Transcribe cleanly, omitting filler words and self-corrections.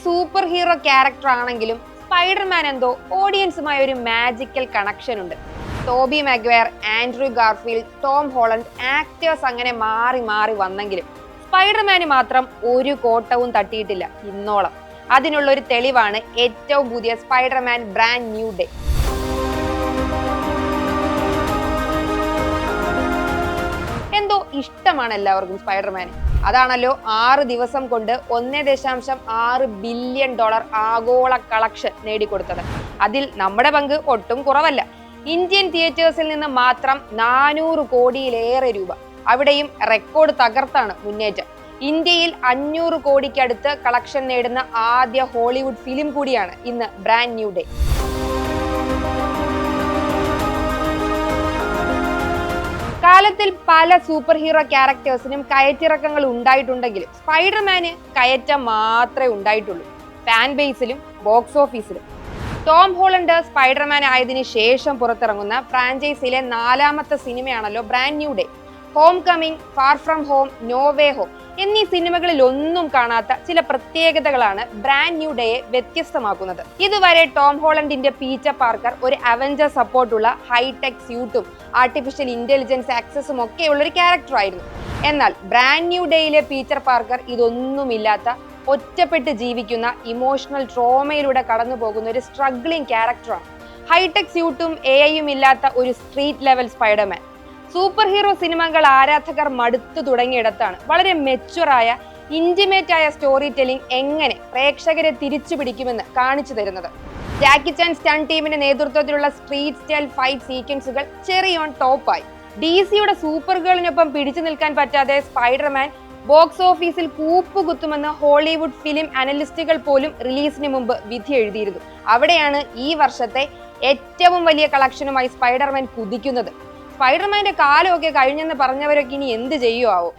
Super hero character ആണെങ്കിലും Spiderman എന്തോ ഓഡിയൻസുമായി ഒരു മാജിക്കൽ കണക്ഷൻ ഉണ്ട്. Tobey Maguire, Andrew Garfield, Tom Holland actors അങ്ങനെ മാറി മാറി വന്നെങ്കിലും സ്പൈഡർമാന് മാത്രം ഒരു കോട്ടവും തട്ടിയിട്ടില്ല ഇന്നോളം. അതിനുള്ള ഒരു തെളിവാണ് ഏറ്റവും പുതിയ സ്പൈഡർമാൻ ബ്രാൻഡ് ന്യൂ ഡേ. എന്തോ ഇഷ്ടമാണ് എല്ലാവർക്കും സ്പൈഡർമാന്. അതാണല്ലോ 6 ദിവസം കൊണ്ട് $1.6 ബില്യൺ ആഗോള കളക്ഷൻ നേടിക്കൊടുത്തത്. അതിൽ നമ്മുടെ പങ്ക് ഒട്ടും കുറവല്ല. ഇന്ത്യൻ തിയേറ്റേഴ്സിൽ നിന്ന് മാത്രം 400 കോടിയിലേറെ രൂപ. അവിടെയും റെക്കോർഡ് തകർത്താണ് മുന്നേറ്റം. ഇന്ത്യയിൽ 500 കോടിക്കടുത്ത് കളക്ഷൻ നേടുന്ന ആദ്യ ഹോളിവുഡ് ഫിലിം കൂടിയാണ് ഇന്ന് ബ്രാൻഡ് ന്യൂ ഡേ. കാലത്തിൽ പല സൂപ്പർ ഹീറോ ക്യാരക്ടേഴ്സിനും കയറ്റിറക്കങ്ങൾ ഉണ്ടായിട്ടുണ്ടെങ്കിലും സ്പൈഡർമാന് കയറ്റം മാത്രമേ ഉണ്ടായിട്ടുള്ളൂ, ഫാൻ ബേസിലും ബോക്സ് ഓഫീസിലും. ടോം ഹോളണ്ട് സ്പൈഡർമാൻ ആയതിനു ശേഷം പുറത്തിറങ്ങുന്ന ഫ്രാഞ്ചൈസിയിലെ 4ാമത്തെ സിനിമയാണല്ലോ brand new day. Homecoming, far from home, no way home എന്നീ സിനിമകളിൽ ഒന്നും കാണാത്ത ചില പ്രത്യേകതകളാണ് ബ്രാൻഡ് ന്യൂ ഡേയെ വ്യത്യസ്തമാക്കുന്നത്. ഇതുവരെ ടോം ഹോളണ്ടിന്റെ പീറ്റർ പാർക്കർ ഒരു അവഞ്ചർ സപ്പോർട്ടുള്ള ഹൈടെക് സ്യൂട്ടും ആർട്ടിഫിഷ്യൽ ഇന്റലിജൻസ് ആക്സസും ഒക്കെയുള്ള ഒരു ക്യാരക്ടർ ആയിരുന്നു. എന്നാൽ ബ്രാൻഡ് ന്യൂ ഡേയിലെ പീറ്റർ പാർക്കർ ഇതൊന്നുമില്ലാത്ത, ഒറ്റപ്പെട്ട് ജീവിക്കുന്ന, ഇമോഷണൽ ട്രോമയിലൂടെ കടന്നു പോകുന്ന ഒരു സ്ട്രഗ്ലിംഗ് ക്യാരക്ടറാണ്. ഹൈടെക് സ്യൂട്ടും AI ഇല്ലാത്ത ഒരു street level Spiderman. Super hero സിനിമകൾ ആരാധകർ മടുത്തു തുടങ്ങിയിടത്താണ് വളരെ മെച്ചുവറായ, ഇന്റിമേറ്റ് ആയ സ്റ്റോറി ടെല്ലിംഗ് എങ്ങനെ പ്രേക്ഷകരെ തിരിച്ചു പിടിക്കുമെന്ന് കാണിച്ചു തരുന്നത്. ജാക്കി ചാൻ സ്റ്റണ്ട് ടീമിന്റെ നേതൃത്വത്തിലുള്ള സ്ട്രീറ്റ് സ്റ്റൈൽ ഫൈറ്റ് സീക്വൻസുകൾ ചെറി ഓൺ ടോപ്പായി. DCയുടെ സൂപ്പർ ഗേളിനൊപ്പം പിടിച്ചു നിൽക്കാൻ പറ്റാതെ സ്പൈഡർമാൻ ബോക്സ് ഓഫീസിൽ കൂപ്പുകുത്തുമെന്ന് ഹോളിവുഡ് ഫിലിം അനലിസ്റ്റുകൾ പോലും റിലീസിന് മുമ്പ് വിധി എഴുതിയിരുന്നു. അവിടെയാണ് ഈ വർഷത്തെ ഏറ്റവും വലിയ കളക്ഷനുമായി സ്പൈഡർമാൻ കുതിക്കുന്നത്. സ്പൈഡർമാന്റെ കാലമൊക്കെ കഴിഞ്ഞെന്ന് പറഞ്ഞവരൊക്കെ ഇനി എന്ത് ചെയ്യുമോ ആവോ.